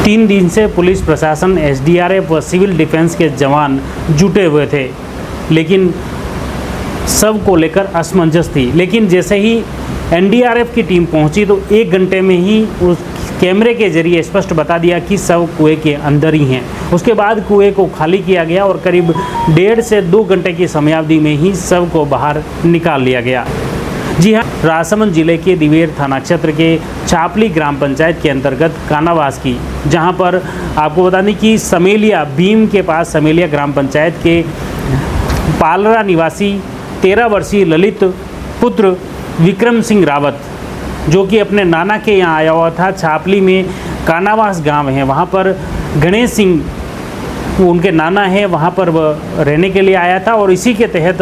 3 दिन से पुलिस प्रशासन, एसडीआरएफ व सिविल डिफेंस के जवान जुटे हुए थे, लेकिन सब को लेकर असमंजस थी। लेकिन जैसे ही एनडीआरएफ की टीम पहुंची तो 1 घंटे में ही उस कैमरे के जरिए स्पष्ट बता दिया कि शव कुएं के अंदर ही हैं। उसके बाद कुएं को खाली किया गया और करीब 1.5 से 2 घंटे की समयावधि में ही शव को बाहर निकाल लिया गया। जी हाँ, राजसमंद जिले के दिवेर थाना क्षेत्र के छापली ग्राम पंचायत के अंतर्गत कानावास की, जहां पर आपको बता दें कि समेलिया भीम के पास समेलिया ग्राम पंचायत के पालरा निवासी 13 वर्षीय ललित पुत्र विक्रम सिंह रावत, जो कि अपने नाना के यहाँ आया हुआ था। छापली में कानावास गांव है, वहाँ पर गणेश सिंह उनके नाना है, वहाँ पर वह रहने के लिए आया था और इसी के तहत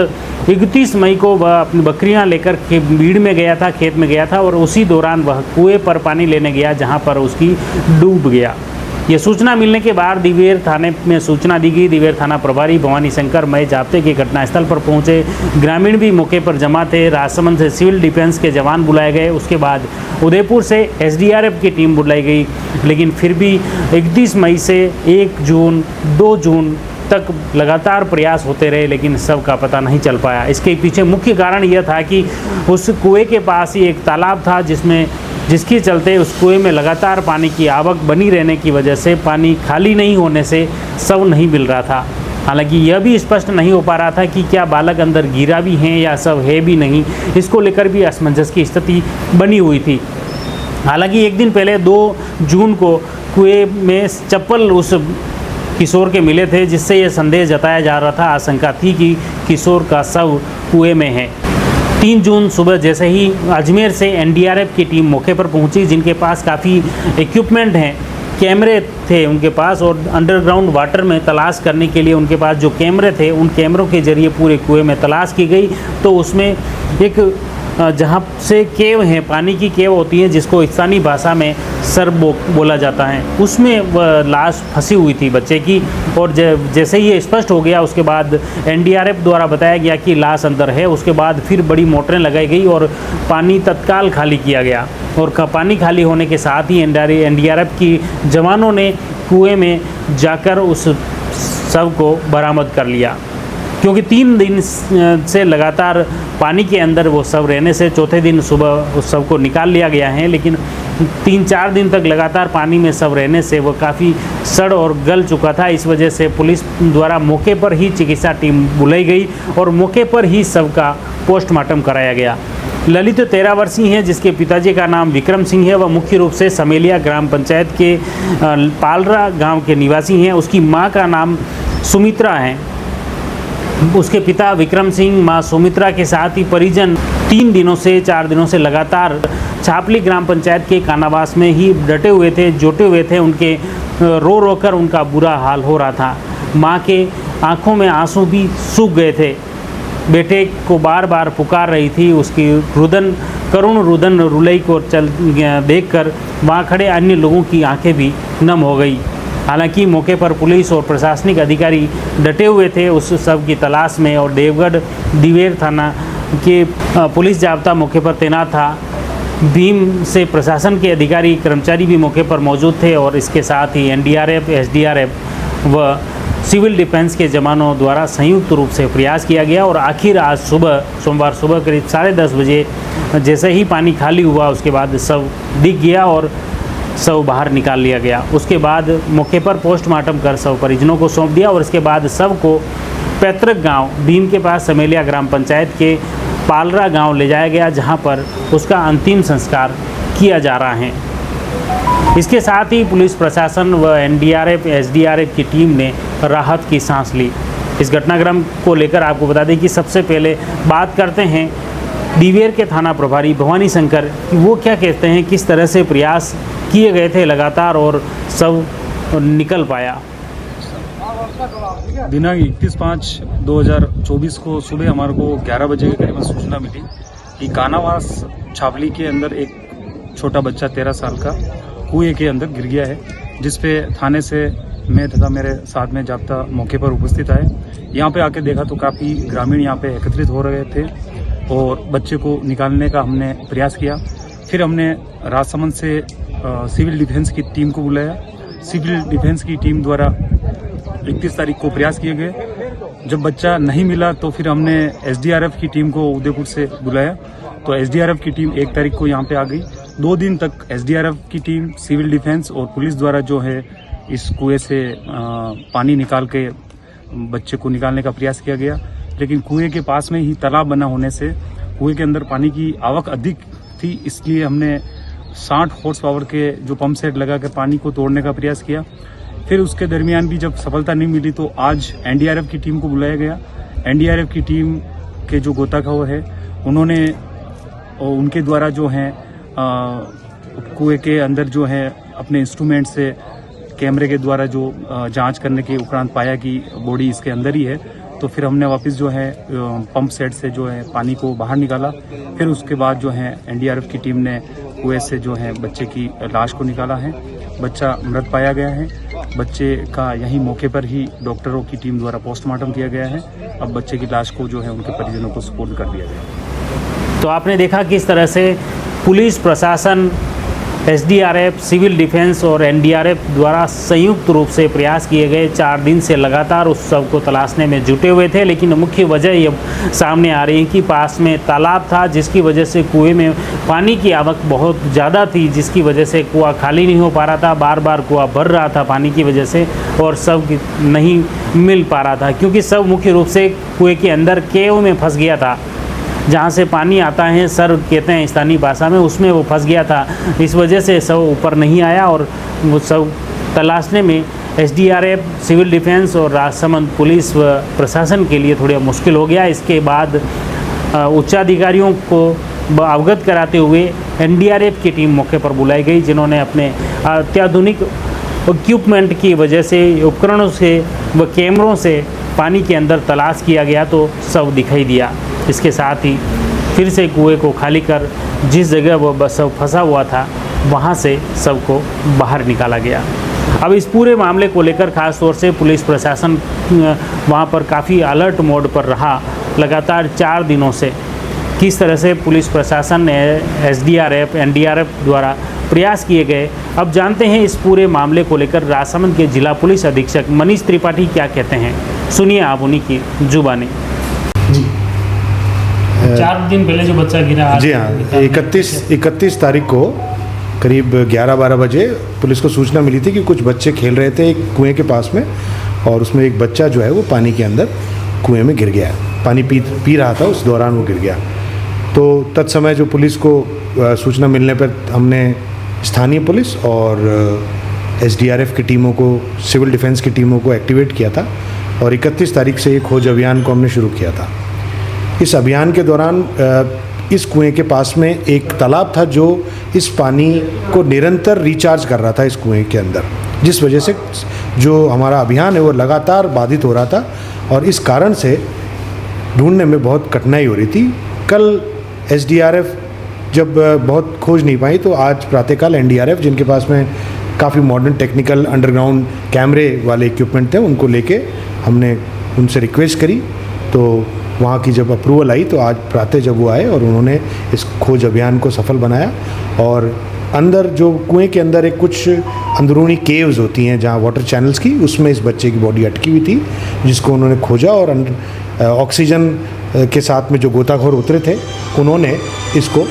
31 मई को वह अपनी बकरियां लेकर भीड़ में गया था, खेत में गया था और उसी दौरान वह कुएं पर पानी लेने गया, जहां पर उसकी डूब गया। ये सूचना मिलने के बाद दिवेर थाने में सूचना दी गई। दिवेर थाना प्रभारी भवानी शंकर मय जाप्ते की घटनास्थल पर पहुंचे। ग्रामीण भी मौके पर जमा थे। राजसमंद से सिविल डिफेंस के जवान बुलाए गए। उसके बाद उदयपुर से एसडीआरएफ की टीम बुलाई गई, लेकिन फिर भी 31 मई से 1 जून 2 जून तक लगातार प्रयास होते रहे, लेकिन शव का पता नहीं चल पाया। इसके पीछे मुख्य कारण यह था कि उस कुएं के पास ही एक तालाब था, जिसके चलते उस कुएं में लगातार पानी की आवक बनी रहने की वजह से पानी खाली नहीं होने से शव नहीं मिल रहा था। हालांकि यह भी स्पष्ट नहीं हो पा रहा था कि क्या बालक अंदर गिरा भी है या शव है भी नहीं। इसको लेकर भी असमंजस की स्थिति बनी हुई थी। हालांकि 1 दिन पहले 2 जून को कुएं में चप्पल उस किशोर के मिले थे, जिससे यह संदेह जताया जा रहा था, आशंका थी कि किशोर का शव कुएं में है। 3 जून सुबह जैसे ही अजमेर से एनडीआरएफ की टीम मौके पर पहुंची, जिनके पास काफ़ी इक्विपमेंट हैं, कैमरे थे उनके पास और अंडरग्राउंड वाटर में तलाश करने के लिए उनके पास जो कैमरे थे, उन कैमरों के जरिए पूरे कुएं में तलाश की गई। तो उसमें एक जहाँ से केव है, पानी की केव होती है, जिसको स्थानीय भाषा में सर बोला जाता है, उसमें वह लाश फंसी हुई थी बच्चे की। और जैसे ही ये स्पष्ट हो गया, उसके बाद एनडीआरएफ द्वारा बताया गया कि लाश अंदर है। उसके बाद फिर बड़ी मोटरें लगाई गई और पानी तत्काल खाली किया गया। और पानी खाली होने के साथ ही एनडीआरएफ की जवानों ने कुएं में जाकर उस शव को बरामद कर लिया, क्योंकि 3 दिन से लगातार पानी के अंदर वो शव रहने से चौथे दिन सुबह उस शव को निकाल लिया गया है। लेकिन 3-4 दिन तक लगातार पानी में शव रहने से वो काफ़ी सड़ और गल चुका था। इस वजह से पुलिस द्वारा मौके पर ही चिकित्सा टीम बुलाई गई और मौके पर ही शव का पोस्टमार्टम कराया गया। ललित 13 वर्षीय हैं, जिसके पिताजी का नाम विक्रम सिंह है। वह मुख्य रूप से समेलिया ग्राम पंचायत के पालरा गाँव के निवासी हैं। उसकी माँ का नाम सुमित्रा है। उसके पिता विक्रम सिंह, मां सुमित्रा के साथ ही परिजन 3 दिनों से 4 दिनों से लगातार छापली ग्राम पंचायत के कानावास में ही डटे हुए थे, जुटे हुए थे। उनके रो कर उनका बुरा हाल हो रहा था। मां के आंखों में आंसू भी सूख गए थे। बेटे को बार बार पुकार रही थी। उसकी करुण रुदन रुलई को देखकर वहाँ खड़े अन्य लोगों की आंखें भी नम हो गई। हालांकि मौके पर पुलिस और प्रशासनिक अधिकारी डटे हुए थे उस शव की तलाश में और देवगढ़ दिवेर थाना के पुलिस जाब्ता मौके पर तैनात था। भीम से प्रशासन के अधिकारी कर्मचारी भी मौके पर मौजूद थे और इसके साथ ही एनडीआरएफ, एसडीआरएफ व सिविल डिफेंस के जवानों द्वारा संयुक्त रूप से प्रयास किया गया। और आखिर आज सुबह, सोमवार सुबह करीब 10:30 बजे जैसे ही पानी खाली हुआ, उसके बाद शव दिख गया और शव बाहर निकाल लिया गया। उसके बाद मौके पर पोस्टमार्टम कर शव परिजनों को सौंप दिया और इसके बाद शव को पैतृक गांव भीम के पास समेलिया ग्राम पंचायत के पालरा गांव ले जाया गया, जहां पर उसका अंतिम संस्कार किया जा रहा है। इसके साथ ही पुलिस प्रशासन व एनडीआरएफ, एसडीआरएफ की टीम ने राहत की सांस ली। इस घटनाक्रम को लेकर आपको बता दें कि सबसे पहले बात करते हैं दिवेर के थाना प्रभारी भवानी शंकर कि वो क्या कहते हैं, किस तरह से प्रयास किए गए थे लगातार और सब निकल पाया। दिनांक 31/5/2024 को सुबह हमारे को 11 बजे के करीब सूचना मिली कि कानावास छावली के अंदर एक छोटा बच्चा 13 साल का कुएं के अंदर गिर गया है, जिसपे थाने से मैं तथा मेरे साथ में जाब्ता मौके पर उपस्थित आए। यहाँ पे आके देखा तो काफ़ी ग्रामीण यहाँ पे एकत्रित हो रहे थे और बच्चे को निकालने का हमने प्रयास किया। फिर हमने राजसमंद से सिविल डिफेंस की टीम को बुलाया। सिविल डिफेंस की टीम द्वारा 31 तारीख को प्रयास किए गए। जब बच्चा नहीं मिला तो फिर हमने एसडीआरएफ की टीम को उदयपुर से बुलाया, तो एसडीआरएफ की टीम 1 तारीख को यहाँ पे आ गई। 2 दिन तक एसडीआरएफ की टीम, सिविल डिफेंस और पुलिस द्वारा जो है इस कुएं से पानी निकाल के बच्चे को निकालने का प्रयास किया गया, लेकिन कुएं के पास में ही तालाब बना होने से कुएं के अंदर पानी की आवक अधिक थी, इसलिए हमने 60 हॉर्स पावर के जो पंप सेट लगा कर पानी को तोड़ने का प्रयास किया। फिर उसके दरमियान भी जब सफलता नहीं मिली तो आज एनडीआरएफ की टीम को बुलाया गया। एनडीआरएफ की टीम के जो गोताखोर है उन्होंने उनके द्वारा जो है कुएं के अंदर जो है अपने इंस्ट्रूमेंट से कैमरे के द्वारा जो जांच करने के उपरांत पाया कि बॉडी इसके अंदर ही है, तो फिर हमने वापस जो है पंप सेट से जो है पानी को बाहर निकाला। फिर उसके बाद जो है एनडीआरएफ की टीम ने कुएं से जो है बच्चे की लाश को निकाला है। बच्चा मृत पाया गया है। बच्चे का यही मौके पर ही डॉक्टरों की टीम द्वारा पोस्टमार्टम किया गया है। अब बच्चे की लाश को जो है उनके परिजनों को सुपुर्द कर दिया गया। तो आपने देखा किस तरह से पुलिस प्रशासन, एसडीआरएफ, सिविल डिफेंस और एनडीआरएफ द्वारा संयुक्त रूप से प्रयास किए गए। 4 दिन से लगातार उस शव को तलाशने में जुटे हुए थे, लेकिन मुख्य वजह ये सामने आ रही है कि पास में तालाब था, जिसकी वजह से कुएं में पानी की आवक बहुत ज़्यादा थी, जिसकी वजह से कुआं खाली नहीं हो पा रहा था। बार बार कुआं भर रहा था पानी की वजह से और शव नहीं मिल पा रहा था, क्योंकि शव मुख्य रूप से कुएँ के अंदर केव में फंस गया था, जहाँ से पानी आता है, सर कहते हैं स्थानीय भाषा में, उसमें वो फंस गया था। इस वजह से शव ऊपर नहीं आया और वो शव तलाशने में एसडीआरएफ, सिविल डिफेंस और राजसमंद पुलिस व प्रशासन के लिए थोड़ा मुश्किल हो गया। इसके बाद उच्चाधिकारियों को अवगत कराते हुए एनडीआरएफ की टीम मौके पर बुलाई गई, जिन्होंने अपने अत्याधुनिक इक्विपमेंट की वजह से, उपकरणों से व कैमरों से पानी के अंदर तलाश किया गया तो शव दिखाई दिया। इसके साथ ही फिर से कुएं को खाली कर जिस जगह वो शव फंसा हुआ था वहाँ से शव को बाहर निकाला गया। अब इस पूरे मामले को लेकर खास तौर से पुलिस प्रशासन वहाँ पर काफ़ी अलर्ट मोड पर रहा। लगातार 4 दिनों से किस तरह से पुलिस प्रशासन, एसडीआरएफ, एनडीआरएफ द्वारा प्रयास किए गए। अब जानते हैं इस पूरे मामले को लेकर राजसमंद के जिला पुलिस अधीक्षक मनीष त्रिपाठी क्या कहते हैं। सुनिए आप उन्हीं की जुबानी। जी 4 दिन पहले जो बच्चा गिरा, जी हाँ, 31 तारीख को करीब 11-12 बजे पुलिस को सूचना मिली थी कि कुछ बच्चे खेल रहे थे एक कुएं के पास में, और उसमें एक बच्चा जो है वो पानी के अंदर कुएं में गिर गया। पानी पी रहा था, उस दौरान वो गिर गया। तो तत्समय जो पुलिस को सूचना मिलने पर हमने स्थानीय पुलिस और एसडीआरएफ की टीमों को, सिविल डिफेंस की टीमों को एक्टिवेट किया था और 31 तारीख से एक खोज अभियान को हमने शुरू किया था। इस अभियान के दौरान इस कुएं के पास में एक तालाब था जो इस पानी को निरंतर रिचार्ज कर रहा था इस कुएं के अंदर, जिस वजह से जो हमारा अभियान है वो लगातार बाधित हो रहा था और इस कारण से ढूंढने में बहुत कठिनाई हो रही थी। कल एसडीआरएफ जब बहुत खोज नहीं पाई तो आज प्रातःकाल एनडीआरएफ, जिनके पास में काफ़ी मॉडर्न टेक्निकल अंडरग्राउंड कैमरे वाले इक्विपमेंट थे, उनको लेके हमने उनसे रिक्वेस्ट करी, तो वहाँ की जब अप्रूवल आई तो आज प्रातः जब वो आए और उन्होंने इस खोज अभियान को सफल बनाया। और अंदर जो कुएं के अंदर एक कुछ अंदरूनी केव्स होती हैं जहाँ वाटर चैनल्स की, उसमें इस बच्चे की बॉडी अटकी हुई थी, जिसको उन्होंने खोजा और ऑक्सीजन के साथ में जो गोताखोर उतरे थे उन्होंने इसको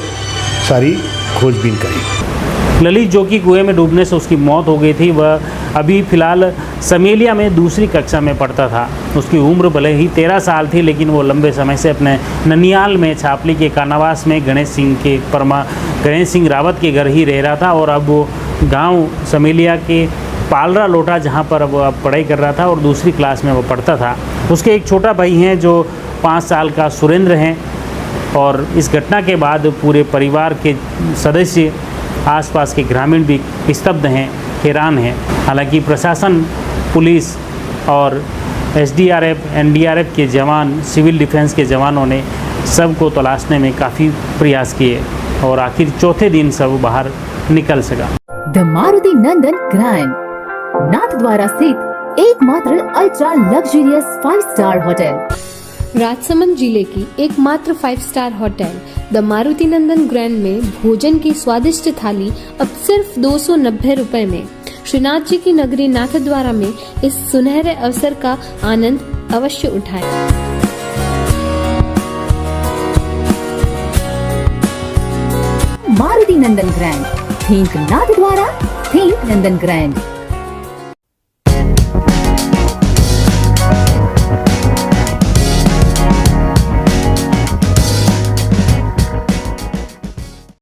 सारी खोजबीन करी। ललित, जो कि कुएं में डूबने से उसकी मौत हो गई थी, वह अभी फ़िलहाल समेलिया में दूसरी कक्षा में पढ़ता था। उसकी उम्र भले ही 13 साल थी, लेकिन वो लंबे समय से अपने ननियाल में छापली के कानावास में गणेश सिंह रावत के घर ही रह रहा था और अब वो गांव समेलिया के पालरा लोटा, जहां पर वो अब पढ़ाई कर रहा था और दूसरी क्लास में वो पढ़ता था। उसके एक छोटा भाई हैं जो 5 साल का सुरेंद्र हैं और इस घटना के बाद पूरे परिवार के सदस्य, आसपास के ग्रामीण भी स्तब्ध हैं, हैरान हैं। हालांकि प्रशासन, पुलिस और एसडीआरएफ, एनडीआरएफ के जवान, सिविल डिफेंस के जवानों ने सबको तलाशने में काफ़ी प्रयास किए और आखिर चौथे दिन सब बाहर निकल सका। The Maruti Nandan grand, Nathdwara स्थित एकमात्र ultra luxurious 5 star hotel. Rajsamand जिले की एकमात्र 5 star hotel the Maruti Nandan grand में भोजन की स्वादिष्ट थाली अब सिर्फ 290 रुपए में। श्रीनाथ जी की नगरी नाथद्वारा में इस सुनहरे अवसर का आनंद अवश्य उठाएं। मारुति नंदन ग्रैंड, थिंक नाथद्वारा, थिंक नंदन ग्रैंड।